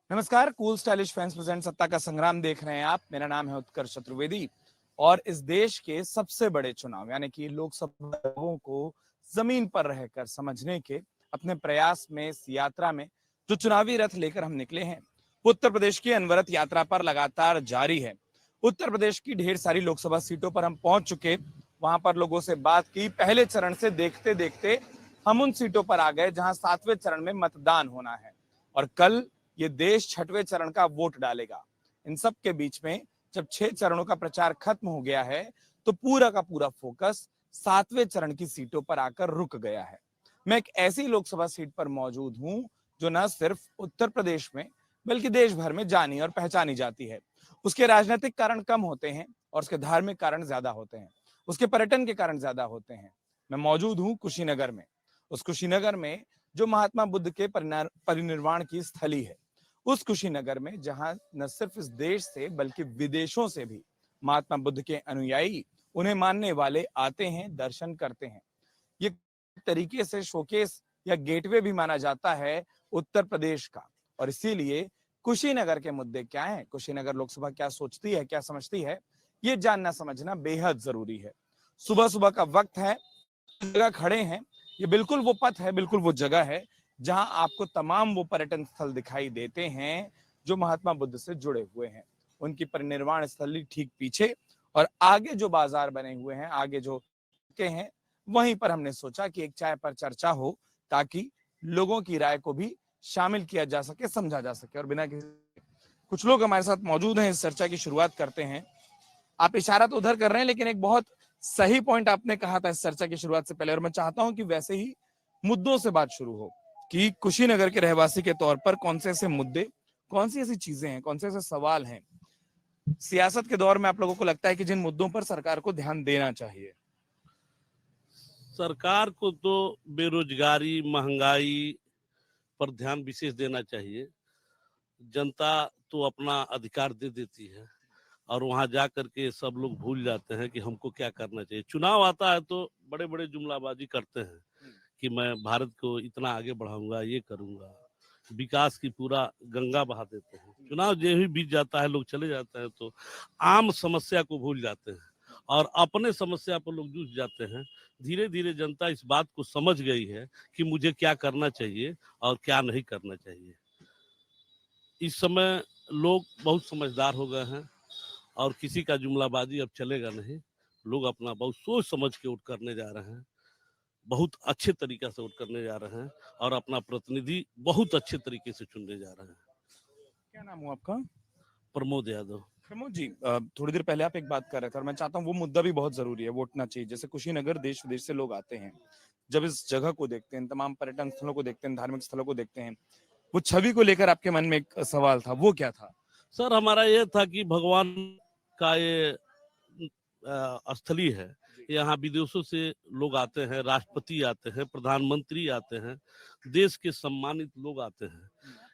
नमस्कार, cool stylish fans present सत्ता का संग्राम देख रहे हैं आप। मेरा नाम है उत्कर्ष चतुर्वेदी और इस देश के सबसे बड़े चुनाव यानी कि लोकसभा लोगों को जमीन पर रहकर समझने के अपने प्रयास में इस यात्रा में जो चुनावी रथ लेकर हम निकले हैं, उत्तर प्रदेश की अनवरत यात्रा पर लगातार जारी है। उत्तर प्रदेश की ढेर सारी लोकसभा सीटों पर हम पहुंच चुके, वहां पर लोगों से बात की। पहले चरण से देखते देखते हम उन सीटों पर आ गए जहां 7वें चरण में मतदान होना है और कल ये देश 6वें चरण का वोट डालेगा। इन सब के बीच में जब 6 चरणों का प्रचार खत्म हो गया है तो पूरा का पूरा फोकस 7वें चरण की सीटों पर आकर रुक गया है। मैं एक ऐसी लोकसभा सीट पर मौजूद हूं जो न सिर्फ उत्तर प्रदेश में बल्कि देश भर में जानी और पहचानी जाती है। उसके राजनीतिक कारण कम होते हैं और उसके धार्मिक कारण ज्यादा होते हैं, उसके पर्यटन के कारण ज्यादा होते हैं। मैं मौजूद हूं कुशीनगर में, उस कुशीनगर में जो महात्मा बुद्ध के परिनिर्वाण की स्थली है। उस कुशीनगर में जहां न सिर्फ इस देश से बल्कि विदेशों से भी महात्मा बुद्ध के अनुयायी, उन्हें मानने वाले आते हैं, दर्शन करते हैं। ये तरीके से शोकेस या गेटवे भी माना जाता है उत्तर प्रदेश का। और इसीलिए कुशीनगर के मुद्दे क्या हैं, कुशीनगर लोकसभा क्या सोचती है, क्या समझती है, ये जानना समझना बेहद जरूरी है। सुबह सुबह का वक्त है, जगह खड़े हैं, ये बिल्कुल वो पथ है, बिल्कुल वो जगह है जहां आपको तमाम वो पर्यटन स्थल दिखाई देते हैं जो महात्मा बुद्ध से जुड़े हुए हैं। उनकी परिनिर्वाण स्थली ठीक पीछे और आगे जो बाजार बने हुए हैं, आगे जो के हैं, वहीं पर हमने सोचा कि एक चाय पर चर्चा हो ताकि लोगों की राय को भी शामिल किया जा सके, समझा जा सके। और बिना किसी, कुछ लोग हमारे साथ मौजूद हैं, इस चर्चा की शुरुआत करते हैं। आप इशारा तो उधर कर रहे हैं लेकिन एक बहुत सही पॉइंट आपने कहा था इस चर्चा की शुरुआत से पहले, और मैं चाहता हूं कि वैसे ही मुद्दों से बात शुरू हो कि कुशीनगर के रहवासी के तौर पर कौन से ऐसे मुद्दे, कौन सी ऐसी चीजें हैं, कौन से ऐसे सवाल हैं सियासत के दौर में आप लोगों को लगता है कि जिन मुद्दों पर सरकार को ध्यान देना चाहिए। सरकार को तो बेरोजगारी, महंगाई पर ध्यान विशेष देना चाहिए। जनता तो अपना अधिकार दे देती है और वहां जा करके सब लोग भूल जाते हैं कि हमको क्या करना चाहिए। चुनाव आता है तो बड़े बड़े जुमलाबाजी करते हैं कि मैं भारत को इतना आगे बढ़ाऊंगा, ये करूंगा, विकास की पूरा गंगा बहा देते हैं। चुनाव जो ही बीत जाता है, लोग चले जाते हैं तो आम समस्या को भूल जाते हैं और अपने समस्या पर लोग जूझ जाते हैं। धीरे धीरे जनता इस बात को समझ गई है कि मुझे क्या करना चाहिए और क्या नहीं करना चाहिए। इस समय लोग बहुत समझदार हो गए हैं और किसी का जुमलाबाजी अब चलेगा नहीं। लोग अपना बहुत सोच समझ के वोट करने जा रहे हैं, बहुत अच्छे तरीके से वोट करने जा रहे हैं और अपना प्रतिनिधि बहुत अच्छे तरीके से चुनने जा रहे हैं। क्या नाम हुआ आपका? प्रमोद यादव। प्रमोद जी, थोड़ी देर पहले आप एक बात कर रहे थे और मैं चाहता हूँ वो मुद्दा भी बहुत जरूरी है, वोटना चाहिए। जैसे कुशीनगर देश विदेश से लोग आते हैं, जब इस जगह को देखते हैं, तमाम पर्यटन स्थलों को देखते हैं, धार्मिक स्थलों को देखते हैं, वो छवि को लेकर आपके मन में एक सवाल था, वो क्या था? सर, हमारा ये था कि भगवान का ये स्थली है। यहाँ विदेशों से लोग आते हैं, राष्ट्रपति आते हैं, प्रधानमंत्री आते हैं, देश के सम्मानित लोग आते हैं।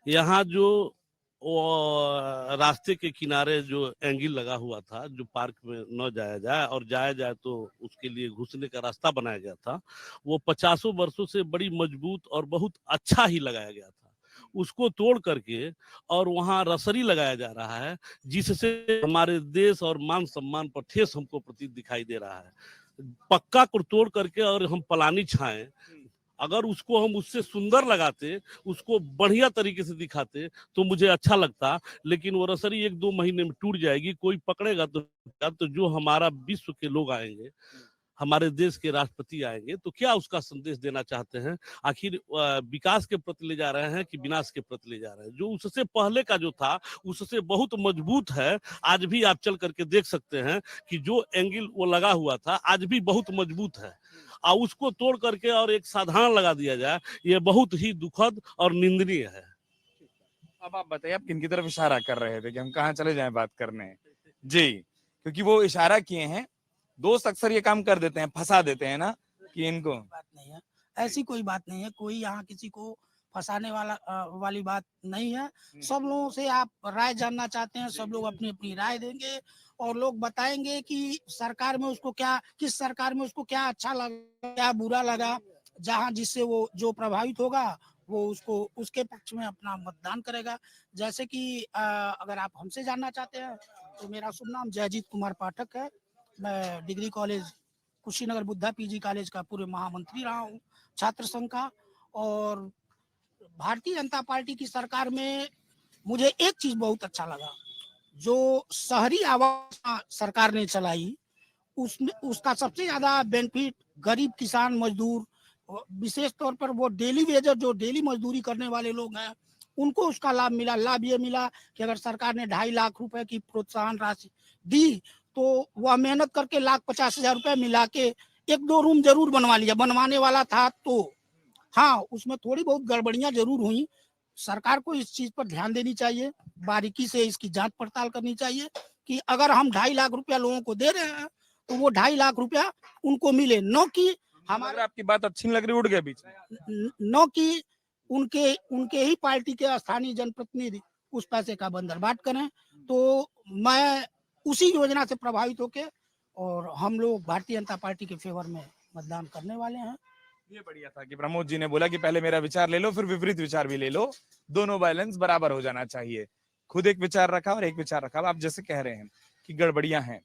यहाँ जो रास्ते के किनारे जो एंगल लगा हुआ था, जो पार्क में न जाया जाए और जाया जाए तो उसके लिए घुसने का रास्ता बनाया गया था, वो 50 वर्षों से बड़ी मजबूत और बहुत अच्छा ही लगाया गया था। उसको तोड़ करके और वहाँ रसरी लगाया जा रहा है, जिससे हमारे देश और मान सम्मान पर ठेस हमको प्रतीत दिखाई दे रहा है। पक्का को तोड़ करके और हम पलानी छाएं, अगर उसको हम उससे सुंदर लगाते, उसको बढ़िया तरीके से दिखाते तो मुझे अच्छा लगता। लेकिन वो रसरी 1-2 महीने में टूट जाएगी, कोई पकड़ेगा तो जो हमारा विश्व के लोग आएंगे, हमारे देश के राष्ट्रपति आएंगे, तो क्या उसका संदेश देना चाहते हैं? आखिर विकास के प्रति ले जा रहे हैं कि विनाश के प्रति ले जा रहे हैं? जो उससे पहले का जो था उससे बहुत मजबूत है। आज भी आप चल करके देख सकते हैं कि जो एंगल वो लगा हुआ था आज भी बहुत मजबूत है, और उसको तोड़ करके और एक साधारण लगा दिया जाए, ये बहुत ही दुखद और निंदनीय है। अब आप बताइए, आप किन की तरफ इशारा कर रहे थे कि हम कहाँ चले जाएं बात करने? जी, क्योंकि वो इशारा किए हैं, दोस्त अक्सर ये काम कर देते हैं, फंसा देते हैं ना कि इनको। बात नहीं है, ऐसी कोई बात नहीं है, कोई यहाँ किसी को फंसाने वाली बात नहीं है। सब लोगों से आप राय जानना चाहते हैं, सब लोग अपनी अपनी राय देंगे और लोग बताएंगे कि सरकार में उसको क्या, किस सरकार में उसको क्या अच्छा लगा, क्या बुरा लगा। जहाँ जिससे वो जो प्रभावित होगा वो उसको उसके पक्ष में अपना मतदान करेगा। जैसे कि अगर आप हमसे जानना चाहते हैं तो मेरा शुभ नाम जयजीत कुमार पाठक है। मैं degree college Kushinagar Buddha PG college का पूर्व महामंत्री रहा हूँ छात्र संघ का। और भारतीय जनता पार्टी की सरकार में मुझे एक चीज बहुत अच्छा लगा, जो शहरी आवास सरकार ने चलाई उसमें उसका सबसे ज्यादा बेनिफिट गरीब किसान मजदूर, विशेष तौर पर वो डेली वेजर जो डेली मजदूरी करने वाले लोग हैं उनको उसका लाभ मिला। लाभ ये मिला कि अगर सरकार ने 2.5 लाख रुपए की प्रोत्साहन राशि दी तो वह मेहनत करके 1,50,000 रुपए मिला के 1-2 रूम जरूर बनवा लिया, बनवाने वाला था तो। हाँ, उसमें थोड़ी बहुत गड़बड़ियां जरूर हुई। सरकार को इस चीज पर ध्यान देनी चाहिए, बारीकी से इसकी जांच पड़ताल करनी चाहिए कि अगर हम 2.5 लाख रुपया लोगों को दे रहे हैं तो वो 2.5 लाख रुपया उनको मिले, न कि हमारे आपकी बात अच्छी नहीं लग रही, उठ गए बीच में। न कि उनके उनके ही पार्टी के स्थानीय जनप्रतिनिधि उस पैसे का बंदरबाट करें। तो मैं उसी योजना से प्रभावित होके और हम लोग भारतीय जनता पार्टी के फेवर में मतदान करने वाले हैं। ये बढ़िया था कि प्रमोद जी ने बोला कि पहले मेरा विचार ले लो फिर विपरीत विचार भी ले लो, दोनों बैलेंस बराबर हो जाना चाहिए। खुद एक विचार रखा और एक विचार रखा। अब आप जैसे कह रहे हैं कि गड़बड़ियां हैं,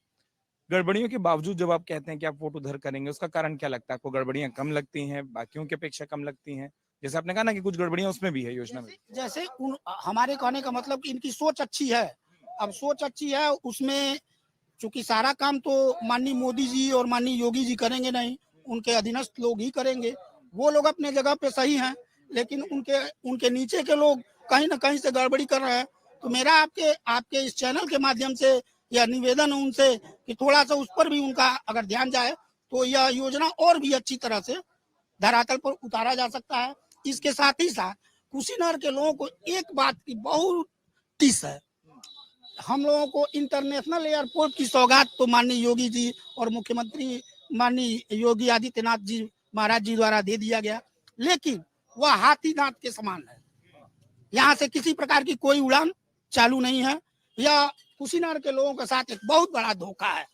गड़बड़ियों के बावजूद जब आप कहते हैं कि आप वोट उधर करेंगे, उसका कारण क्या लगता है आपको? गड़बड़ियां कम लगती हैं, बाकियों की अपेक्षा कम लगती हैं? जैसे आपने कहा ना कि कुछ गड़बड़ियां उसमें भी है योजना में। जैसे हमारे कहने का मतलब कि इनकी सोच अच्छी है। अब सोच अच्छी है उसमें, चूंकि सारा काम तो माननीय मोदी जी और माननीय योगी जी करेंगे नहीं, उनके अधीनस्थ लोग ही करेंगे। वो लोग अपने जगह पे सही हैं, लेकिन उनके उनके नीचे के लोग कहीं ना कहीं से गड़बड़ी कर रहे हैं। तो मेरा आपके आपके इस चैनल के माध्यम से यह निवेदन है उनसे कि थोड़ा सा उस पर भी उनका अगर ध्यान जाए तो यह योजना और भी अच्छी तरह से धरातल पर उतारा जा सकता है। इसके साथ ही साथ कुशीनगर के लोगों को एक बात की बहुत टिस है, हम लोगों को इंटरनेशनल एयरपोर्ट की सौगात तो माननीय योगी जी और मुख्यमंत्री माननीय योगी आदित्यनाथ जी महाराज जी द्वारा दे दिया गया, लेकिन वह हाथी दांत के समान है। यहाँ से किसी प्रकार की कोई उड़ान चालू नहीं है। यह कुशीनगर के लोगों के साथ एक बहुत बड़ा धोखा है।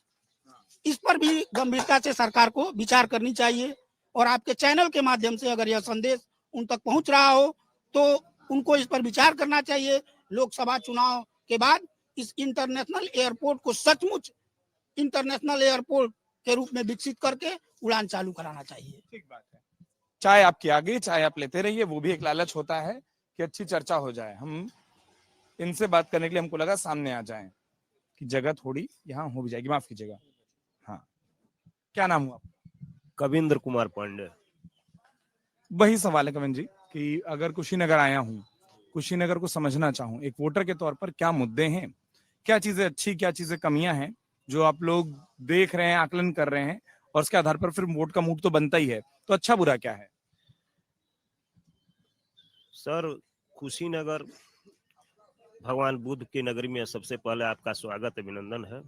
इस पर भी गंभीरता से सरकार को विचार करनी चाहिए और आपके चैनल के माध्यम से अगर यह संदेश उन तक पहुंच रहा हो तो उनको इस पर विचार करना चाहिए। लोकसभा चुनाव के बाद इस इंटरनेशनल एयरपोर्ट को सचमुच इंटरनेशनल एयरपोर्ट के रूप में विकसित करके उड़ान चालू कराना चाहिए। ठीक बात है। चाय आपकी आ गई, चाय आप लेते रहिए, वो भी एक लालच होता है कि अच्छी चर्चा हो जाए। हम इनसे बात करने के लिए हमको लगा सामने आ जाएं कि जगह थोड़ी यहाँ हो भी जाएगी, माफ कीजिएगा। हाँ, क्या नाम हुआ? कविंद्र कुमार पांडे। वही सवाल है कविन जी कि अगर कुशीनगर आया हूँ, कुशीनगर को समझना चाहूँ एक वोटर के तौर पर, क्या मुद्दे हैं, क्या चीजें अच्छी, क्या चीजें कमियां हैं जो आप लोग देख रहे हैं, आकलन कर रहे हैं, और उसके आधार पर फिर वोट का मूड तो बनता ही है। तो अच्छा बुरा क्या है? सर, कुशीनगर भगवान बुद्ध की नगरी में सबसे पहले आपका स्वागत अभिनंदन है।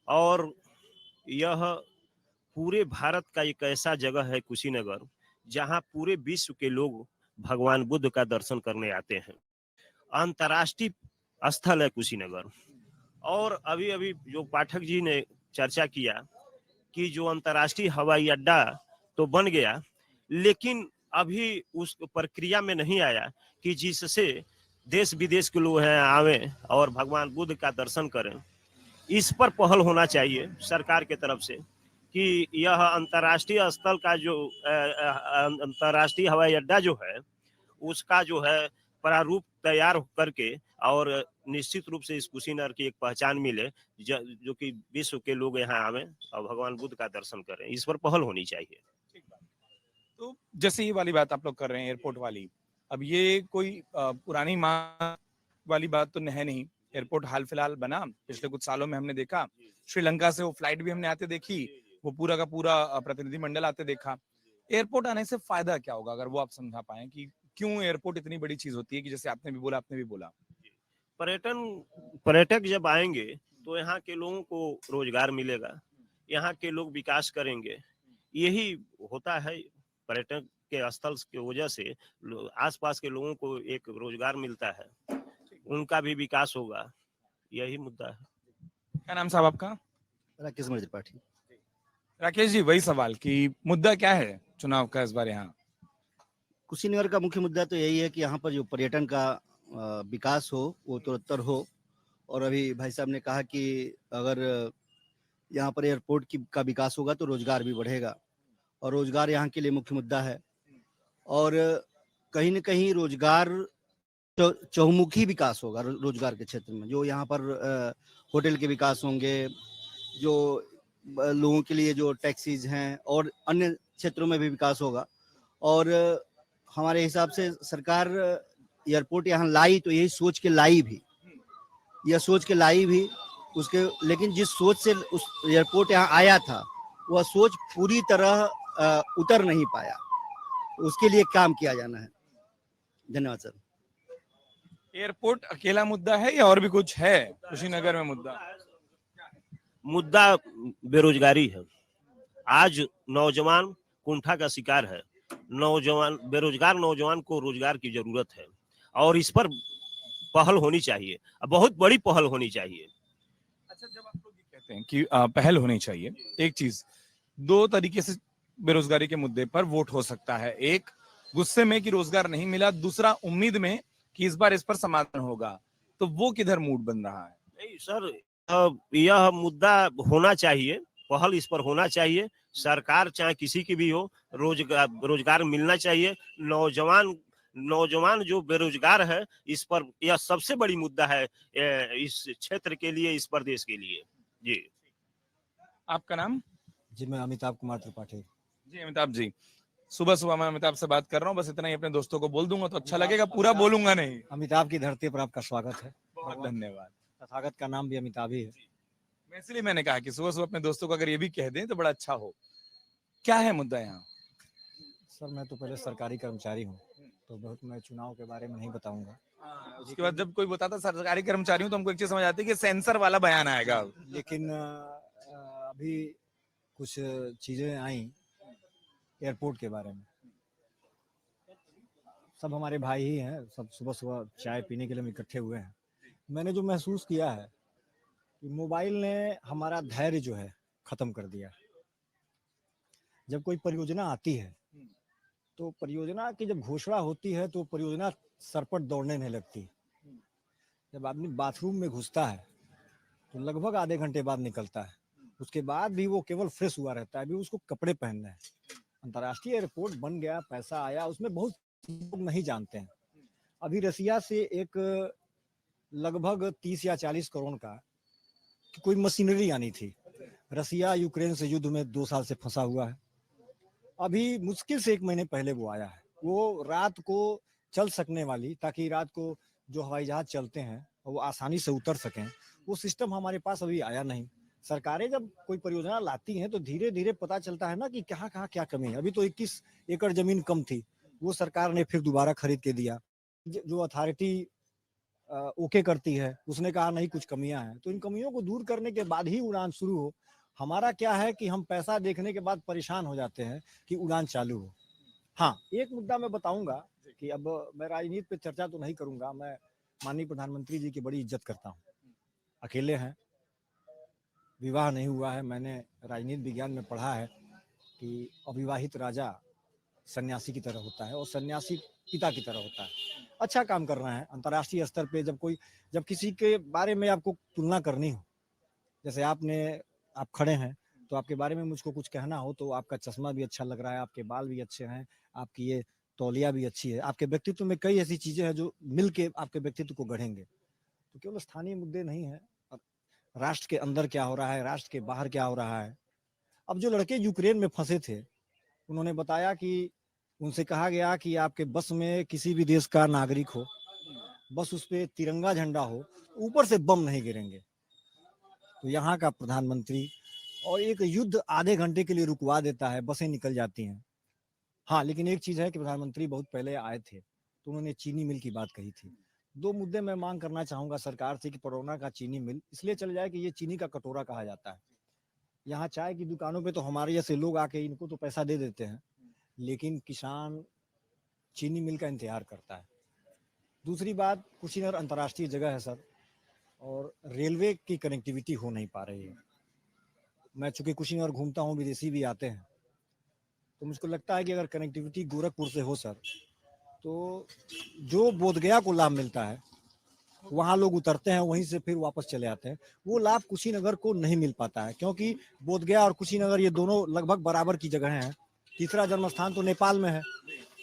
और यह पूरे भारत का एक ऐसा जगह है कुशीनगर जहां पूरे विश्व के लोग भगवान बुद्ध का दर्शन करने आते हैं। अंतर्राष्ट्रीय स्थल है कुशीनगर। और अभी अभी जो पाठक जी ने चर्चा किया कि जो अंतर्राष्ट्रीय हवाई अड्डा तो बन गया, लेकिन अभी उस प्रक्रिया में नहीं आया कि जिससे देश विदेश के लोग हैं आवे और भगवान बुद्ध का दर्शन करें। इस पर पहल होना चाहिए सरकार के तरफ से कि यह अंतर्राष्ट्रीय स्थल का जो अंतर्राष्ट्रीय हवाई अड्डा जो है उसका जो है प्रारूप तैयार करके और निश्चित रूप से इस कुशीनगर की एक पहचान मिले जो कि विश्व के लोग यहाँ आवे और भगवान बुद्ध का दर्शन करें। इस पर पहल होनी चाहिए। तो जैसे ये वाली बात आप लोग कर रहे हैं एयरपोर्ट वाली, अब ये कोई पुरानी मांग वाली बात तो है नहीं। एयरपोर्ट हाल फिलहाल बना, पिछले कुछ सालों में हमने देखा श्रीलंका से वो फ्लाइट भी हमने आते देखी, वो पूरा का पूरा प्रतिनिधिमंडल आते देखा। एयरपोर्ट आने से फायदा क्या होगा, अगर वो आप समझा पाए कि क्यों एयरपोर्ट इतनी बड़ी चीज होती है कि जैसे आपने भी बोला। पर्यटक जब आएंगे तो यहाँ के लोगों को रोजगार मिलेगा, यहाँ के लोग विकास करेंगे। यही होता है, पर्यटक के स्थल की वजह से आसपास के लोगों को एक रोजगार मिलता है, उनका भी विकास होगा। यही मुद्दा है। क्या नाम साहब आपका? राकेश त्रिपाठी। राकेश जी, वही सवाल कि मुद्दा क्या है चुनाव का इस बार यहाँ? कुशीनगर का मुख्य मुद्दा तो यही है कि यहाँ पर जो पर्यटन का विकास हो वो उत्तरोत्तर हो। और अभी भाई साहब ने कहा कि अगर यहाँ पर एयरपोर्ट का विकास होगा तो रोजगार भी बढ़ेगा, और रोजगार यहाँ के लिए मुख्य मुद्दा है। और कहीं न कहीं रोजगार चहुमुखी विकास होगा रोजगार के क्षेत्र में। जो यहाँ पर होटल के विकास होंगे, जो लोगों के लिए जो टैक्सीज हैं, और अन्य क्षेत्रों में भी विकास होगा। और हमारे हिसाब से सरकार एयरपोर्ट यहाँ लाई तो यही सोच के लाई भी, यह सोच के लाई भी उसके, लेकिन जिस सोच से उस एयरपोर्ट यहाँ आया था वह सोच पूरी तरह उतर नहीं पाया। उसके लिए काम किया जाना है। धन्यवाद सर। एयरपोर्ट अकेला मुद्दा है या और भी कुछ है कुशीनगर में मुद्दा? मुद्दा बेरोजगारी है। आज नौजवान कुंठा का शिकार है। बेरोजगार नौजवान को रोजगार की जरूरत है और इस पर पहल होनी चाहिए, बहुत बड़ी पहल होनी चाहिए। अच्छा, जब आप लोग ये कहते हैं कि पहल होनी चाहिए, एक चीज, दो तरीके से बेरोजगारी के मुद्दे पर वोट हो सकता है। एक गुस्से में कि रोजगार नहीं मिला, दूसरा उम्मीद में कि इस बार इस पर समाधान होगा। तो वो किधर मूड बन रहा है? नहीं सर, यह मुद्दा होना चाहिए, पहल इस पर होना चाहिए। सरकार चाहे किसी की भी हो, रोजगार मिलना चाहिए। नौजवान जो बेरोजगार है, इस पर यह सबसे बड़ी मुद्दा है इस क्षेत्र के लिए, इस प्रदेश के लिए। जी, आपका नाम? जी, मैं अमिताभ कुमार त्रिपाठी। जी अमिताभ जी, सुबह सुबह मैं अमिताभ से बात कर रहा हूँ, बस इतना ही अपने दोस्तों को बोल दूंगा तो अच्छा लगेगा, पूरा बोलूंगा नहीं। अमिताभ की धरती पर आपका स्वागत है। बहुत धन्यवाद। तथागत का नाम भी अमिताभ ही है। इसलिए मैंने कहा कि सुबह सुबह अपने दोस्तों को अगर ये भी कह दें तो बड़ा अच्छा हो। क्या है मुद्दा यहाँ? सर, मैं तो पहले सरकारी कर्मचारी हूँ, तो बहुत मैं चुनाव के बारे में नहीं बताऊंगा। उसके बाद जब कोई बताता सरकारी कर्मचारी हूँ तो हमको एक चीज समझ आती है कि सेंसर वाला बयान आएगा। लेकिन अभी कुछ चीजें आई एयरपोर्ट के बारे में। सब हमारे भाई ही हैं, सब सुबह सुबह चाय पीने के लिए हम इकट्ठे हुए हैं। मैंने जो महसूस किया है कि मोबाइल ने हमारा धैर्य जो है खत्म कर दिया। जब कोई परियोजना आती है तो परियोजना की जब घोषणा होती है तो परियोजना सरपट दौड़ने नहीं लगती। जब आदमी बाथरूम में घुसता है तो लगभग आधे घंटे बाद निकलता है, उसके बाद भी वो केवल फ्रेश हुआ रहता है, अभी उसको कपड़े पहनने हैं। अंतर्राष्ट्रीय एयरपोर्ट बन गया, पैसा आया, उसमें बहुत लोग नहीं जानते हैं। अभी रसिया से एक लगभग 30 या 40 करोड़ का कोई मशीनरी आनी थी। रसिया यूक्रेन से युद्ध में 2 साल से फंसा हुआ है। अभी मुश्किल से 1 महीने पहले वो आया है। वो रात को चल सकने वाली, ताकि रात को जो हवाई जहाज चलते हैं वो आसानी से उतर सकें, वो सिस्टम हमारे पास अभी आया नहीं। सरकारें जब कोई परियोजना लाती हैं तो धीरे धीरे पता चलता है ना कि कहाँ कहाँ क्या कमी है। अभी तो 21 एकड़ जमीन कम थी, वो सरकार ने फिर दोबारा खरीद के दिया। जो अथॉरिटी ओके करती है उसने कहा नहीं कुछ कमियां हैं, तो इन कमियों को दूर करने के बाद ही उड़ान शुरू हो। हमारा क्या है कि हम पैसा देखने के बाद परेशान हो जाते हैं कि उड़ान चालू हो। हाँ, एक मुद्दा मैं बताऊंगा कि अब मैं राजनीति पे चर्चा तो नहीं करूंगा। मैं माननीय प्रधानमंत्री जी की बड़ी इज्जत करता हूँ। अकेले हैं, विवाह नहीं हुआ है। मैंने राजनीति विज्ञान में पढ़ा है कि अविवाहित राजा सन्यासी की तरह होता है और सन्यासी पिता की तरह होता है। अच्छा काम कर रहे हैं अंतर्राष्ट्रीय स्तर पे। जब किसी के बारे में आपको तुलना करनी हो, जैसे आप खड़े हैं तो आपके बारे में मुझको कुछ कहना हो, तो आपका चश्मा भी अच्छा लग रहा है, आपके बाल भी अच्छे हैं, आपकी ये तौलिया भी अच्छी है। आपके व्यक्तित्व में कई ऐसी चीजें हैं जो मिलके आपके व्यक्तित्व को गढ़ेंगे। तो केवल स्थानीय मुद्दे नहीं है, राष्ट्र के अंदर क्या हो रहा है, राष्ट्र के बाहर क्या हो रहा है। अब जो लड़के यूक्रेन में फंसे थे, उन्होंने बताया कि उनसे कहा गया कि आपके बस में किसी भी देश का नागरिक हो, बस उस पे तिरंगा झंडा हो, ऊपर से बम नहीं गिरेंगे। तो यहाँ का प्रधानमंत्री और एक युद्ध आधे घंटे के लिए रुकवा देता है, बसें निकल जाती हैं। हाँ, लेकिन एक चीज है कि प्रधानमंत्री बहुत पहले आए थे तो उन्होंने चीनी मिल की बात कही थी। 2 मुद्दे मैं मांग करना चाहूंगा सरकार से कि पडरौना का चीनी मिल इसलिए चल जाए कि ये चीनी का कटोरा कहा जाता है। यहाँ चाय की दुकानों पे तो हमारे जैसे लोग आके इनको तो पैसा दे देते हैं, लेकिन किसान चीनी मिल का इंतजार करता है। दूसरी बात, कुशीनगर अंतर्राष्ट्रीय जगह है सर, और रेलवे की कनेक्टिविटी हो नहीं पा रही है। मैं चूंकि कुशीनगर घूमता हूँ, विदेशी भी आते हैं, तो मुझको लगता है कि अगर कनेक्टिविटी गोरखपुर से हो सर, तो जो बोधगया को लाभ मिलता है, वहाँ लोग उतरते हैं, वहीं से फिर वापस चले आते हैं, वो लाभ कुशीनगर को नहीं मिल पाता है, क्योंकि बोधगया और कुशीनगर ये दोनों लगभग बराबर की जगह हैं। तीसरा जन्म स्थान तो नेपाल में है,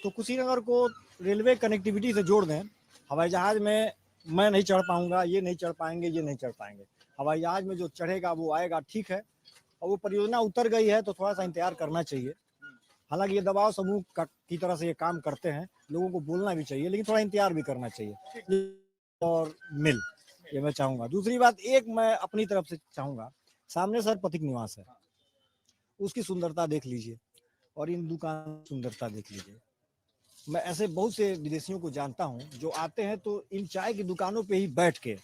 तो कुशीनगर को रेलवे कनेक्टिविटी से जोड़ दें। हवाई जहाज में मैं नहीं चढ़ पाऊंगा, ये नहीं चढ़ पाएंगे, ये नहीं चढ़ पाएंगे, हवाई जहाज में जो चढ़ेगा वो आएगा, ठीक है। और वो परियोजना उतर गई है तो थोड़ा सा इंतजार करना चाहिए। हालांकि ये दबाव समूह की तरह से ये काम करते हैं, लोगों को बोलना भी चाहिए, लेकिन थोड़ा इंतजार भी करना चाहिए और मिल, ये मैं चाहूंगा। दूसरी बात, एक मैं अपनी तरफ से चाहूंगा, सामने सर पथिक निवास है, उसकी सुंदरता देख लीजिए और इन दुकान की सुंदरता देख लीजिए। मैं ऐसे बहुत से विदेशियों को जानता हूं जो आते हैं तो इन चाय की दुकानों पे ही बैठ के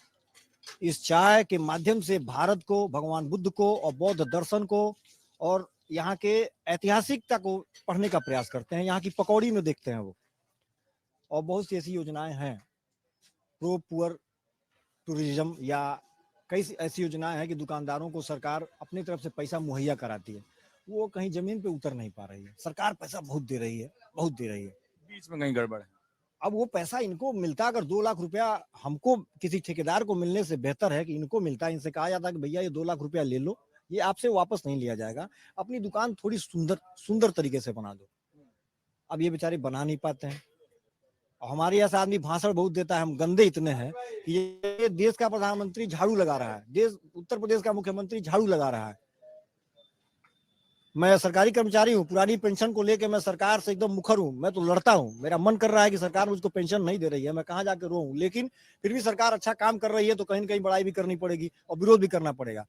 इस चाय के माध्यम से भारत को, भगवान बुद्ध को और बौद्ध दर्शन को और यहाँ के ऐतिहासिकता को पढ़ने का प्रयास करते हैं। यहाँ की पकौड़ी में देखते हैं वो, और बहुत सी ऐसी योजनाएं हैं, प्रो पुअर टूरिज्म या कई ऐसी योजनाएं हैं कि दुकानदारों को सरकार अपनी तरफ से पैसा मुहैया कराती है, वो कहीं जमीन पे उतर नहीं पा रही है। सरकार पैसा बहुत दे रही है, बहुत दे रही है, बीच में कहीं गड़बड़ है। अब वो पैसा इनको मिलता, अगर 2 लाख रुपया हमको किसी ठेकेदार को मिलने से बेहतर है कि इनको मिलता, इनसे कहा जाता कि भैया ये 2 लाख रुपया ले लो, ये आपसे वापस नहीं लिया जाएगा, अपनी दुकान थोड़ी सुंदर तरीके से बना दो। अब ये बेचारे बना नहीं पाते हैं। हमारे यहाँ आदमी भाषण बहुत देता है, हम गंदे इतने हैं कि ये देश का प्रधानमंत्री झाड़ू लगा रहा है, देश उत्तर प्रदेश का मुख्यमंत्री झाड़ू लगा रहा है। मैं सरकारी कर्मचारी हूँ, पुरानी पेंशन को लेकर मैं सरकार से एकदम मुखर हूँ, मैं तो लड़ता हूँ, मेरा मन कर रहा है कि सरकार मुझको पेंशन नहीं दे रही है, मैं कहाँ जाकर रोऊं, लेकिन फिर भी सरकार अच्छा काम कर रही है तो कहीं ना कहीं बड़ाई भी करनी पड़ेगी और विरोध भी करना पड़ेगा।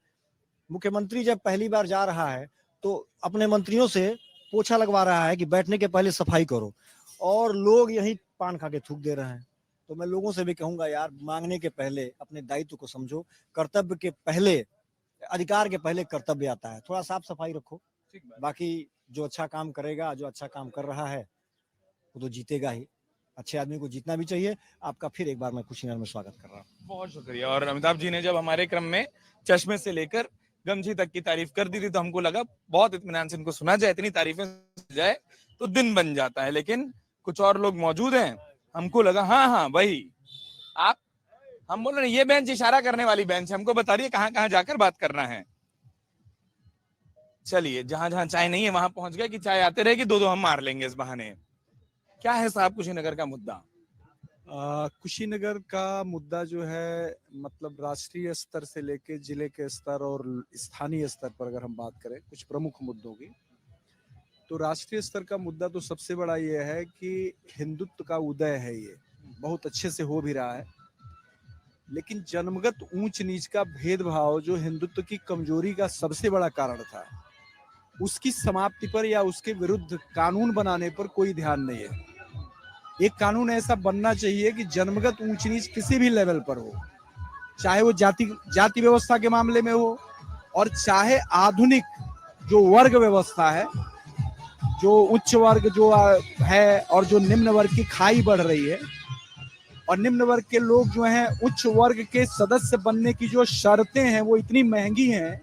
मुख्यमंत्री जब पहली बार जा रहा है तो अपने मंत्रियों से पोछा लगवा रहा है कि बैठने के पहले सफाई करो, और लोग यही पान खा के थूक दे रहे हैं। तो मैं लोगों से भी कहूंगा, यार मांगने के पहले अपने दायित्व को समझो, कर्तव्य के पहले, अधिकार के पहले कर्तव्य आता है, थोड़ा साफ सफाई रखो। बाकी जो अच्छा काम करेगा, जो अच्छा काम कर रहा है वो तो जीतेगा ही, अच्छे आदमी को जीतना भी चाहिए। आपका फिर एक बार मैं कुशीनगर में स्वागत कर रहा हूँ। बहुत शुक्रिया। और अमिताभ जी ने जब हमारे क्रम में चश्मे से लेकर गमछी तक की तारीफ कर दी थी तो हमको लगा बहुत इत्मीनान से इनको सुना जाए, इतनी तारीफें जाए तो दिन बन जाता है, लेकिन कुछ और लोग मौजूद हैं, हमको लगा हाँ हाँ वही आप, हम बोल रहे हैं ये बेंच इशारा करने वाली बेंच है, हमको बता रही है कहाँ कहाँ जाकर बात करना है। चलिए, जहां जहां चाय नहीं है वहां पहुंच गए कि चाय आते रहेगी, दो हम मार लेंगे इस बहाने। क्या है साहब कुशीनगर का मुद्दा? कुशीनगर का मुद्दा जो है, मतलब राष्ट्रीय स्तर से लेके जिले के स्तर और स्थानीय स्तर पर अगर हम बात करें कुछ प्रमुख मुद्दों की, तो राष्ट्रीय स्तर का मुद्दा तो सबसे बड़ा ये है कि हिंदुत्व का उदय है, ये बहुत अच्छे से हो भी रहा है, लेकिन जन्मगत ऊंच नीच का भेदभाव जो हिंदुत्व की कमजोरी का सबसे बड़ा कारण था, उसकी समाप्ति पर या उसके विरुद्ध कानून बनाने पर कोई ध्यान नहीं है। एक कानून ऐसा बनना चाहिए कि जन्मगत ऊंच नीच किसी भी लेवल पर हो, चाहे वो जाति व्यवस्था के मामले में हो और चाहे आधुनिक जो वर्ग व्यवस्था है, जो उच्च वर्ग जो है और जो निम्न वर्ग की खाई बढ़ रही है, और निम्न वर्ग के लोग जो हैं उच्च वर्ग के सदस्य बनने की जो शर्तें हैं वो इतनी महंगी हैं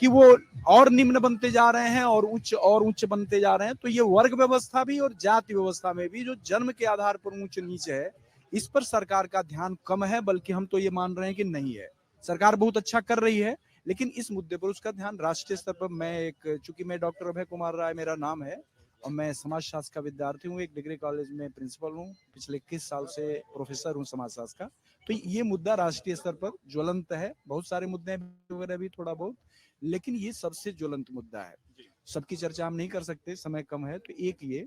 कि वो और निम्न बनते जा रहे हैं और उच्च बनते जा रहे हैं। तो ये वर्ग व्यवस्था भी और जाति व्यवस्था में भी जो जन्म के आधार पर ऊंच नीच है, इस पर सरकार का ध्यान कम है, बल्कि हम तो ये मान रहे हैं कि नहीं है। सरकार बहुत अच्छा कर रही है, लेकिन इस मुद्दे पर उसका ध्यान राष्ट्रीय स्तर पर, चूंकि मैं डॉक्टर अभय कुमार राय मेरा नाम है और मैं समाजशास्त्र का विद्यार्थी हूँ, एक डिग्री कॉलेज में प्रिंसिपल हूँ, पिछले 21 साल से प्रोफेसर हूँ समाजशास्त्र का, तो ये मुद्दा राष्ट्रीय स्तर पर ज्वलंत है। बहुत सारे मुद्दे वगैरह भी थोड़ा बहुत, लेकिन ये सबसे ज्वलंत मुद्दा है। सबकी चर्चा हम नहीं कर सकते, समय कम है, तो एक ये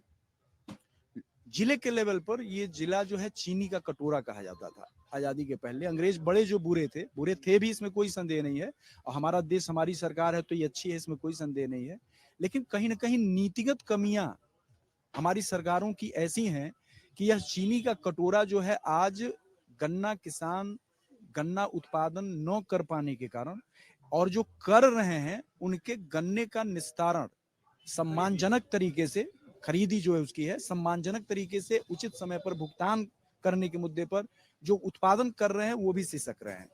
जिले के लेवल पर, ये जिला जो है चीनी का कटोरा कहा जाता था आजादी के पहले। अंग्रेज बड़े जो बुरे थे भी, इसमें कोई संदेह नहीं है, और हमारा देश हमारी सरकार है तो ये अच्छी है, इसमें कोई संदेह नहीं है, लेकिन कहीं ना कहीं नीतिगत कमियां हमारी सरकारों की ऐसी हैं कि यह चीनी का कटोरा जो है आज गन्ना किसान गन्ना उत्पादन न कर पाने के कारण, और जो कर रहे हैं उनके गन्ने का निस्तारण सम्मानजनक तरीके से, खरीदी जो है उसकी है सम्मानजनक तरीके से उचित समय पर भुगतान करने के मुद्दे पर जो उत्पादन कर रहे हैं वो भी सिसक रहे हैं।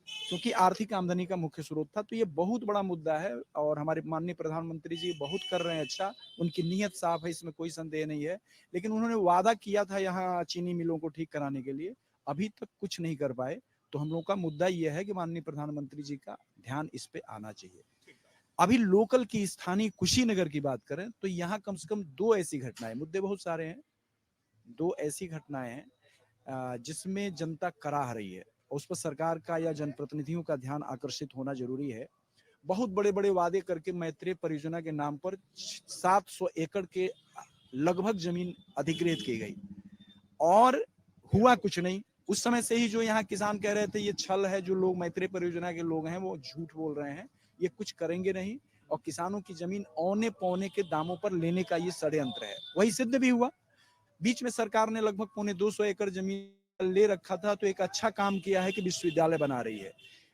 क्योंकि आर्थिक आमदनी का मुख्य स्रोत था। तो ये बहुत बड़ा मुद्दा है और हमारे माननीय प्रधानमंत्री जी बहुत कर रहे हैं अच्छा, उनकी नीयत साफ है, इसमें कोई संदेह नहीं है। लेकिन उन्होंने वादा किया था यहाँ चीनी मिलों को ठीक कराने के लिए, अभी तक कुछ नहीं कर पाए। तो हम लोग का मुद्दा ये है कि माननीय प्रधानमंत्री जी का ध्यान इस पे आना चाहिए। अभी लोकल की स्थानीय कुशीनगर की बात करें तो यहाँ कम से कम 2 ऐसी घटनाएं, मुद्दे बहुत सारे हैं, 2 ऐसी घटनाएं हैं जिसमें जनता कराह रही है, उस पर सरकार का या जनप्रतिनिधियों का ध्यान आकर्षित होना जरूरी है। बहुत बड़े बड़े वादे करके मैत्रेय परियोजना के नाम पर 700 एकड़ के लगभग जमीन अधिग्रहित की गई और हुआ कुछ नहीं। उस समय से ही जो यहाँ किसान कह रहे थे ये छल है, जो लोग मैत्रेय परियोजना के लोग हैं वो झूठ बोल रहे हैं, ये कुछ करेंगे नहीं और किसानों की जमीन औने पौने के दामों पर लेने का ये षड्यंत्र है। वही सिद्ध भी हुआ। बीच में सरकार ने लगभग 250 एकड़ जमीन ले रखा था, तो एक अच्छा काम किया है कि विश्वविद्यालय बना रही है।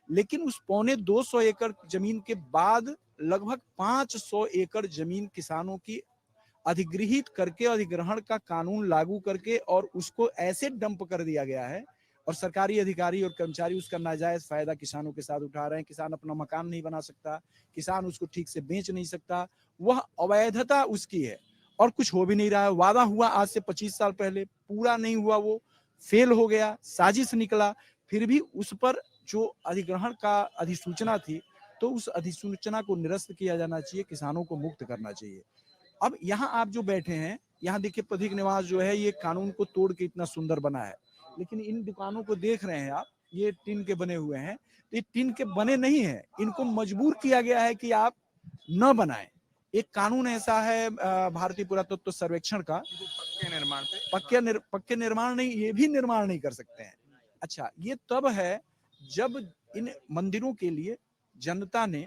लेकिन उस 250 एकड़ जमीन के बाद लगभग 500 एकड़ जमीन किसानों की अधिग्रहित करके, अधिग्रहण का कानून लागू करके और उसको ऐसे डंप कर दिया गया है और सरकारी अधिकारी और कर्मचारी उसका नाजायज फायदा किसानों के साथ उठा रहे हैं। किसान अपना मकान नहीं बना सकता, किसान उसको ठीक से बेच नहीं सकता, वह अवैधता उसकी है और कुछ हो भी नहीं रहा है। वादा हुआ आज से 25 साल पहले, पूरा नहीं हुआ, वो फेल हो गया, साजिश निकला। फिर भी उस पर जो अधिग्रहण का अधिसूचना थी, तो उस अधिसूचना को निरस्त किया जाना चाहिए, किसानों को मुक्त करना चाहिए। अब यहाँ आप जो बैठे हैं, यहाँ देखिए पथिक निवास जो है ये कानून को तोड़ के इतना सुंदर बना है, लेकिन इन दुकानों को देख रहे हैं आप, ये टिन के बने हुए हैं। तो ये टिन के बने नहीं है, इनको मजबूर किया गया है कि आप न बनाएं। एक कानून ऐसा है भारतीय पुरातत्व सर्वेक्षण का, पक्के निर्माण नहीं, ये भी निर्माण नहीं कर सकते हैं। अच्छा, ये तब है जब इन मंदिरों के लिए जनता ने,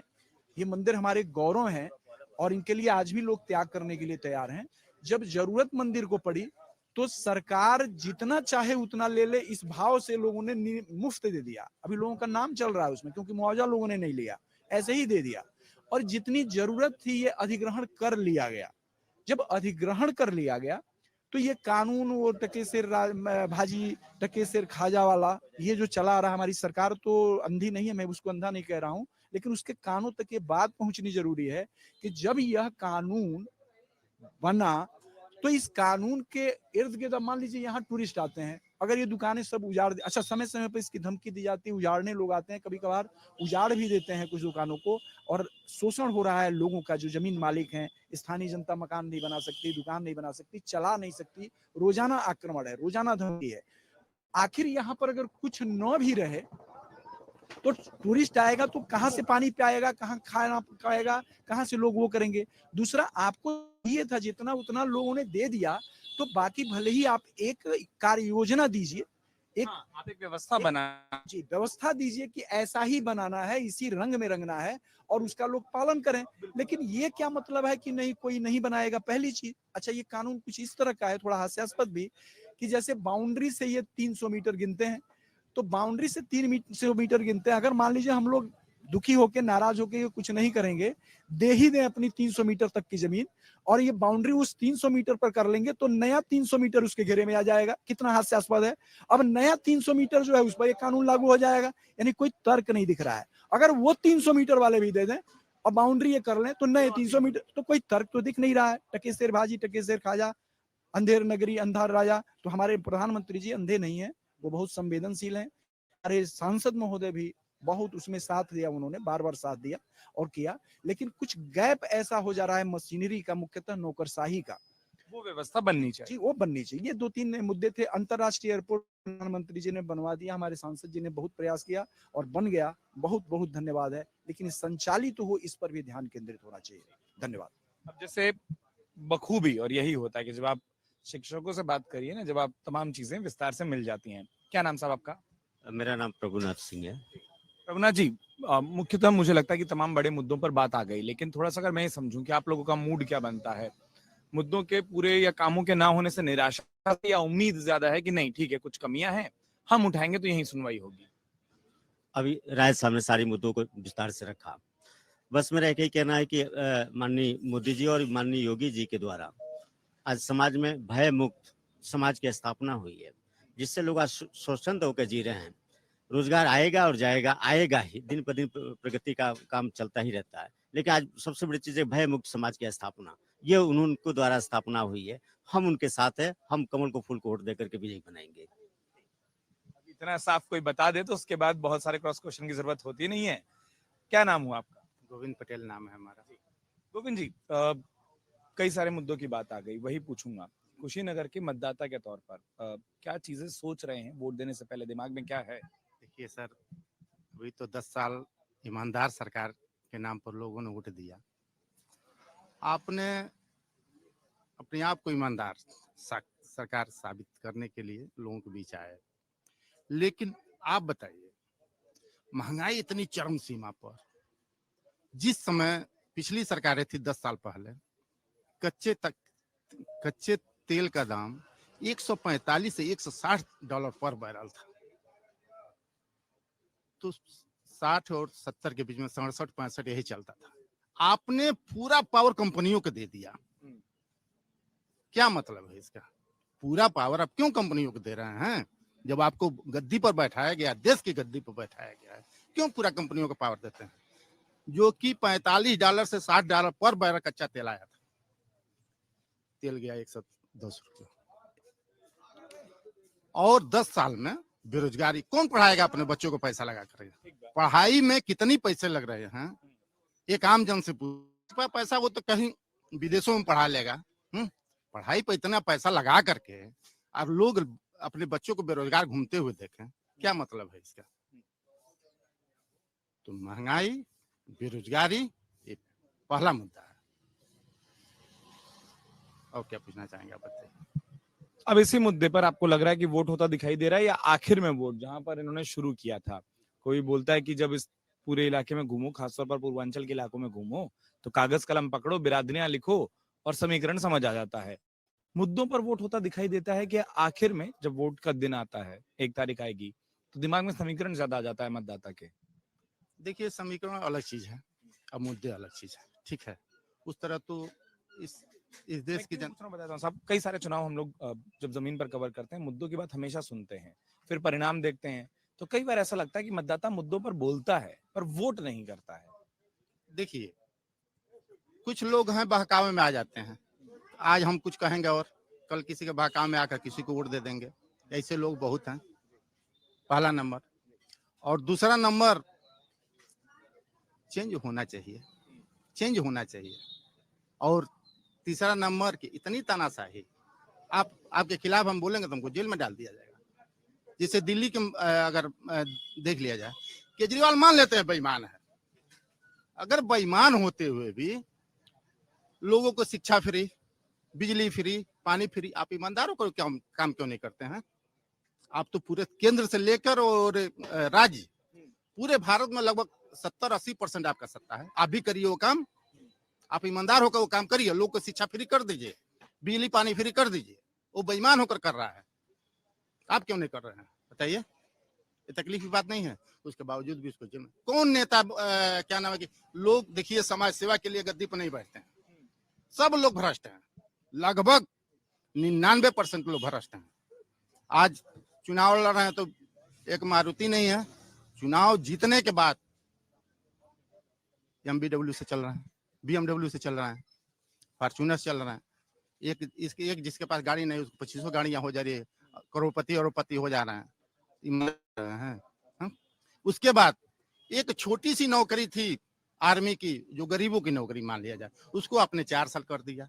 ये मंदिर हमारे गौरव हैं और इनके लिए आज भी लोग त्याग करने के लिए तैयार हैं। जब जरूरत मंदिर को पड़ी तो सरकार जितना चाहे उतना ले ले, इस भाव से लोगों ने मुफ्त दे दिया। अभी लोगों का नाम चल रहा है उसमें, क्योंकि मुआवजा लोगों ने नहीं लिया, ऐसे ही दे दिया। और जितनी जरूरत थी ये अधिग्रहण कर लिया गया। जब अधिग्रहण कर लिया गया तो ये कानून, वो टकेसर भाजी, टकेसर खाजा वाला ये जो चला आ रहा, हमारी सरकार तो अंधी नहीं है, मैं उसको अंधा नहीं कह रहा हूं, लेकिन उसके कानों तक ये बात पहुंचनी जरूरी है कि जब यह कानून बना तो इस कानून के इर्द गिर्द, मान लीजिए यहाँ टूरिस्ट आते हैं, अगर ये दुकानें सब उजाड़ दे, अच्छा समय समय पर इसकी धमकी दी जाती है, उजाड़ने लोग आते हैं, कभी कभार उजाड़ भी देते हैं कुछ दुकानों को, और शोषण हो रहा है लोगों का, जो जमीन मालिक हैं। स्थानीय जनता मकान नहीं बना सकती, दुकान नहीं बना सकती, चला नहीं सकती, रोजाना आक्रमण है, रोजाना धमकी है। आखिर यहाँ पर अगर कुछ न भी रहे तो टूरिस्ट आएगा तो कहाँ से पानी पियाएगा, कहाँ खाना खाएगा, कहाँ से लोग वो करेंगे। दूसरा, आपको ये था जितना उतना लोगों ने दे दिया, तो बाकी भले ही आप एक कार्य योजना दीजिए, आप एक व्यवस्था बना जी व्यवस्था दीजिए कि ऐसा ही बनाना है, इसी रंग में रंगना है और उसका लोग पालन करें। लेकिन ये क्या मतलब है कि नहीं, कोई नहीं बनाएगा, पहली चीज। अच्छा, ये कानून कुछ इस तरह का है, थोड़ा हास्यास्पद भी, कि जैसे बाउंड्री से ये 300 मीटर गिनते हैं, तो बाउंड्री से 300 मीटर गिनते हैं। अगर मान लीजिए हम लोग दुखी होके, नाराज होके कुछ नहीं करेंगे, दे ही दें अपनी 300 मीटर तक की जमीन और ये बाउंड्री उस 300 मीटर पर कर लेंगे, तो नया 300 मीटर उसके घेरे में आ जाएगा। कितना हास्यास्पद है। अब नया 300 मीटर जो है उस पर ये कानून लागू हो जाएगा, यानी कोई तर्क नहीं दिख रहा है। अगर वो 300 मीटर वाले भी दे दें और बाउंड्री ये कर लें, तो नए 300 मीटर, तो कोई तर्क तो दिख नहीं रहा है। टकेसर भाजी, टकेसर खाजा, अंधेर नगरी अंधार राजा। तो हमारे प्रधानमंत्री जी अंधे नहीं है, वो बहुत संवेदनशील हैं। हमारे सांसद महोदय भी बहुत उसमें साथ दिया, उन्होंने बार बार साथ दिया और किया। लेकिन कुछ गैप ऐसा हो जा रहा है मशीनरी का, मुख्यतः नौकरशाही का, वो व्यवस्था बननी चाहिए। जी वो बननी चाहिए। ये 2-3 मुद्दे थे। अंतरराष्ट्रीय एयरपोर्ट प्रधानमंत्री जी ने बनवा दिया, हमारे सांसद जी ने बहुत प्रयास किया और बन गया, बहुत बहुत धन्यवाद है। लेकिन संचालित हो, इस पर भी ध्यान केंद्रित होना चाहिए। धन्यवाद। अब जैसे बखूबी, और यही होता है कि जब आप शिक्षकों से बात करिए ना, जब आप तमाम चीजें विस्तार से मिल जाती हैं। क्या नाम साहब आपका? मेरा नाम प्रभुनाथ सिंह है। रघुनाथ जी, मुख्यतः मुझे लगता है कि तमाम बड़े मुद्दों पर बात आ गई, लेकिन थोड़ा सा अगर मैं ये समझूं कि आप लोगों का मूड क्या बनता है, मुद्दों के पूरे या कामों के ना होने से निराशा या उम्मीद ज्यादा है कि नहीं ठीक है कुछ कमियां हैं, हम उठाएंगे तो यही सुनवाई होगी? अभी राय साहब ने सारी मुद्दों को विस्तार से रखा। बस मेरा एक ही कहना है कि माननीय मोदी जी और माननीय योगी जी के द्वारा आज समाज में भय मुक्त समाज की स्थापना हुई है, जिससे लोग आज स्वच्छंद होकर जी रहे हैं। रोजगार आएगा और जाएगा, आएगा ही, दिन पर दिन प्रगति का काम चलता ही रहता है। लेकिन आज सबसे बड़ी चीज है भय मुक्त समाज की स्थापना, ये उनको द्वारा स्थापना हुई है। हम उनके साथ है, हम कमल को फूल को वोट देकर के विजयी बनाएंगे। इतना साफ कोई बता दे तो उसके बाद बहुत सारे क्रॉस क्वेश्चन की जरूरत होती नहीं है। क्या नाम हुआ आपका? गोविंद पटेल नाम है हमारा। गोविंद जी, कई सारे मुद्दों की बात आ गई, वही पूछूंगा। कुशीनगर के मतदाता के तौर पर क्या चीजें सोच रहे हैं वोट देने से पहले, दिमाग में क्या है? देखिए सर, अभी तो 10 साल ईमानदार सरकार के नाम पर लोगों ने वोट दिया। आपने अपने आप को ईमानदार सरकार साबित करने के लिए लोगों के बीच आए। लेकिन आप बताइए, महंगाई इतनी चरम सीमा पर, जिस समय पिछली सरकारें थी 10 साल पहले, कच्चे तेल का दाम 145 से $160 पर बैरल था। तो 60 और 70 के बीच में 67-65 यही चलता था। आपने पूरा पावर कंपनियों को दे दिया। क्या मतलब है इसका? पूरा पावर आप क्यों कंपनियों को दे रहे हैं? जब आपको गद्दी पर बैठाया गया, देश की गद्दी पर बैठाया गया है, क्यों पूरा कंपनियों को पावर देते हैं? जो कि $45 से $60 पर बैरल कच्चा तेल आया था, तेल गया 110 रुपये। और 10 साल में बेरोजगारी, कौन पढ़ाएगा अपने बच्चों को पैसा लगा कर? पढ़ाई में कितनी पैसे लग रहे हैं? एक आम जन से पूछ, पैसा वो तो कहीं विदेशों में पढ़ा लेगा। पढ़ाई पर इतना पैसा लगा करके और लोग अपने बच्चों को बेरोजगार घूमते हुए देखें, क्या मतलब है इसका? तो महंगाई, बेरोजगारी ये पहला मुद्दा है। और क्या पूछना चाहेंगे आप बताइए? अब इसी मुद्दे पर आपको लग रहा है कि वोट होता दिखाई दे रहा है, या आखिर में वोट जहां पर इन्होंने शुरू किया था? कोई बोलता है कि जब इस पूरे इलाके में घूमो, खासतौर पर पूर्वांचल के इलाकों में घूमो, तो कागज कलम पकड़ो, बिरादरियां लिखो और समीकरण समझ आ जाता है। मुद्दों पर वोट होता दिखाई देता है कि आखिर में जब वोट का दिन आता है, 1 तारीख आएगी, तो दिमाग में समीकरण ज्यादा आ जाता है मतदाता के। देखिए, समीकरण अलग चीज है, अब मुद्दे अलग चीज है, ठीक है। उस तरह तो इस देश की बताता हूँ साहब, कई सारे चुनाव हम लोग जब जमीन पर कवर करते हैं, मुद्दों की बात हमेशा सुनते हैं, फिर परिणाम देखते हैं, तो कई बार ऐसा लगता है कि मतदाता मुद्दों पर बोलता है पर वोट नहीं करता है। देखिए, कुछ लोग हैं बहकावे में आ जाते हैं, आज हम कुछ कहेंगे और कल किसी के बहकावे में आकर किसी को वोट दे देंगे। ऐसे लोग बहुत हैं, पहला नंबर। और दूसरा नंबर, चेंज होना चाहिए। और तीसरा नंबर की इतनी तानाशाही, आपके खिलाफ हम बोलेंगे तो हमको जेल में डाल दिया जाएगा। जैसे दिल्ली के अगर देख लिया जाए, केजरीवाल मान लेते हैं बेईमान है, अगर बेईमान होते हुए भी लोगों को शिक्षा फ्री, बिजली फ्री, पानी फ्री, आप ईमानदारों को काम क्यों नहीं करते हैं? आप तो पूरे केंद्र से लेकर और राज्य, पूरे भारत में लगभग 70-80% आपका सत्ता है। आप भी करिए वो काम, आप ईमानदार होकर वो काम करिए, लोग को शिक्षा फ्री कर दीजिए, बिजली पानी फ्री कर दीजिए। वो बेईमान होकर कर रहा है, आप क्यों नहीं कर रहे हैं बताइए? ये तकलीफ की बात नहीं है, उसके बावजूद भी उसको जेल में। कौन नेता क्या नाम है कि लोग, देखिए, समाज सेवा के लिए गद्दी पर नहीं बैठते हैं, सब लोग भ्रष्ट हैं, लगभग 99% लोग भ्रष्ट हैं। आज चुनाव लड़ रहे हैं तो एक मारुति नहीं है, चुनाव जीतने के बाद MBW से चल रहे हैं, BMW से चल रहे हैं, फॉर्च्यूनर से चल रहे हैं। एक जिसके पास गाड़ी नहीं, उसको 2500 गाड़ियां हो जा रही है, करोड़पति हो जा रहे हैं। उसके बाद एक छोटी सी नौकरी थी आर्मी की, जो गरीबों की नौकरी मान लिया जाए, उसको आपने 4 साल कर दिया।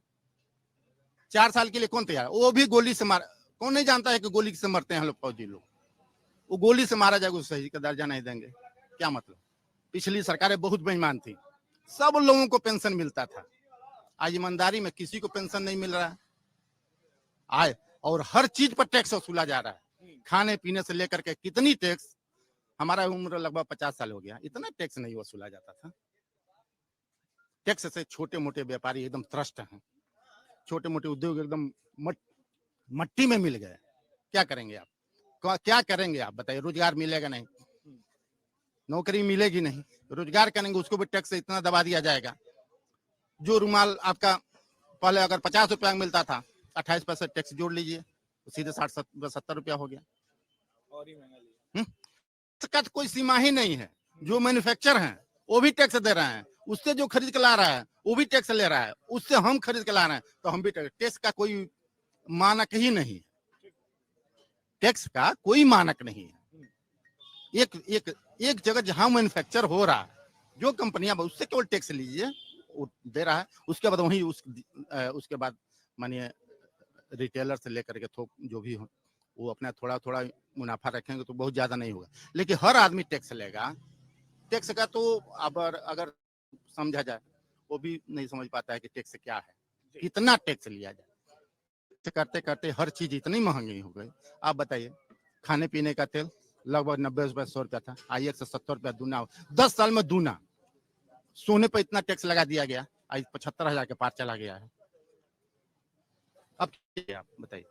4 साल के लिए कौन तैयार? वो भी गोली से मार, कौन नहीं जानता है कि गोली से मरते हैं लोग, फौजी लोग। वो गोली से मारा जाएगा, सही का दर्जा नहीं देंगे, क्या मतलब? पिछली सरकारें बहुत बेईमान थी, सब लोगों को पेंशन मिलता था, आज ईमानदारी में किसी को पेंशन नहीं मिल रहा है। आए और हर चीज पर टैक्स वसूला जा रहा है, खाने पीने से लेकर के कितनी टैक्स। हमारा उम्र लगभग 50 साल हो गया, इतना टैक्स नहीं वसूला जाता था। टैक्स से छोटे मोटे व्यापारी एकदम त्रस्त हैं, छोटे मोटे उद्योग एकदम मट्टी में मिल गए। क्या करेंगे आप? क्या करेंगे आप बताइए? रोजगार मिलेगा नहीं, नौकरी मिलेगी नहीं, रोजगार करेंगे उसको भी टैक्स से इतना दबा दिया जाएगा। जो रुमाल आपका पहले अगर 50 रुपया मिलता था, 28 पैसे टैक्स जोड़ लीजिए, सीधे 60-70 रुपया हो गया। और ही महंगा लिया। टैक्स का तो कोई सीमा ही नहीं है। जो मैन्युफैक्चर हैं वो भी टैक्स दे रहे हैं, उससे जो खरीद के ला रहा है वो भी टैक्स ले रहा है, उससे हम खरीद के ला रहे हैं तो हम भी टैक्स का कोई मानक ही नहीं है। टैक्स का कोई मानक नहीं है। एक जगह जहां मैन्युफैक्चर हो रहा है, जो कंपनियां उससे केवल टैक्स लीजिए, वो दे रहा है, उसके बाद वही उसके बाद मानिए रिटेलर से लेकर के थोक जो भी हो वो अपना थोड़ा थोड़ा मुनाफा रखेंगे तो बहुत ज्यादा नहीं होगा, लेकिन हर आदमी टैक्स लेगा। टैक्स का तो अगर समझा जाए वो भी नहीं समझ पाता है कि टैक्स क्या है, कितना टैक्स लिया जाए। करते करते हर चीज इतनी महंगी हो गई। आप बताइए, खाने पीने का तेल लगभग 90 रुपए 100 रुपया था, आज 170 रुपया दूना, 10 साल में दूना। सोने पर इतना टैक्स लगा दिया गया, आज 75,000 के पार चला गया है। अब आप बताइए।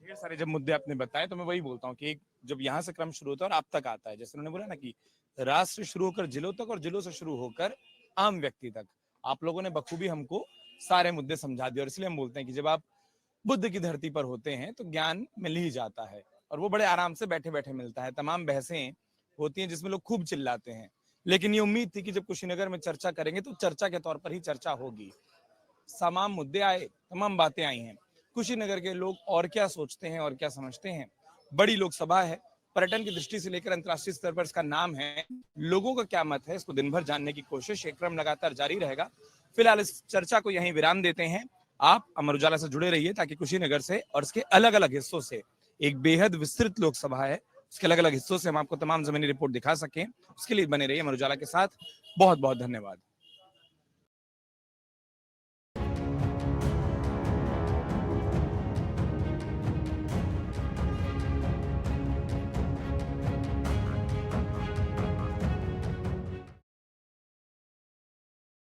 ढेर सारे जब मुद्दे आपने बताए तो मैं वही बोलता हूँ कि जब यहाँ से क्रम शुरू होता है और आप तक आता है, जैसे उन्होंने बोला ना कि राष्ट्र शुरू होकर जिलों तक और जिलों से शुरू होकर आम व्यक्ति तक, आप लोगों ने बखूबी हमको सारे मुद्दे समझा दिए। और इसलिए हम बोलते हैं कि जब आप बुद्ध की धरती पर होते हैं तो ज्ञान मिल ही जाता है, और वो बड़े आराम से बैठे बैठे मिलता है। तमाम बहसें होती हैं जिसमें लोग खूब चिल्लाते हैं, लेकिन ये उम्मीद थी कि जब कुशीनगर में चर्चा करेंगे तो चर्चा के तौर पर ही चर्चा होगी। तमाम मुद्दे आए, तमाम बातें आई हैं। कुशीनगर के लोग और क्या सोचते हैं और क्या समझते हैं। बड़ी लोकसभा है, पर्यटन की दृष्टि से लेकर अंतर्राष्ट्रीय स्तर पर इसका नाम है। लोगों का क्या मत है, इसको दिन भर जानने की कोशिश, ये क्रम लगातार जारी रहेगा। फिलहाल इस चर्चा को यहीं विराम देते हैं। आप अमर उजाला से जुड़े रहिए ताकि कुशीनगर से और इसके अलग अलग हिस्सों से, एक बेहद विस्तृत लोकसभा है, उसके अलग अलग हिस्सों से हम आपको तमाम जमीनी रिपोर्ट दिखा सकें। उसके लिए बने रहिए अमर उजाला के साथ। बहुत बहुत धन्यवाद।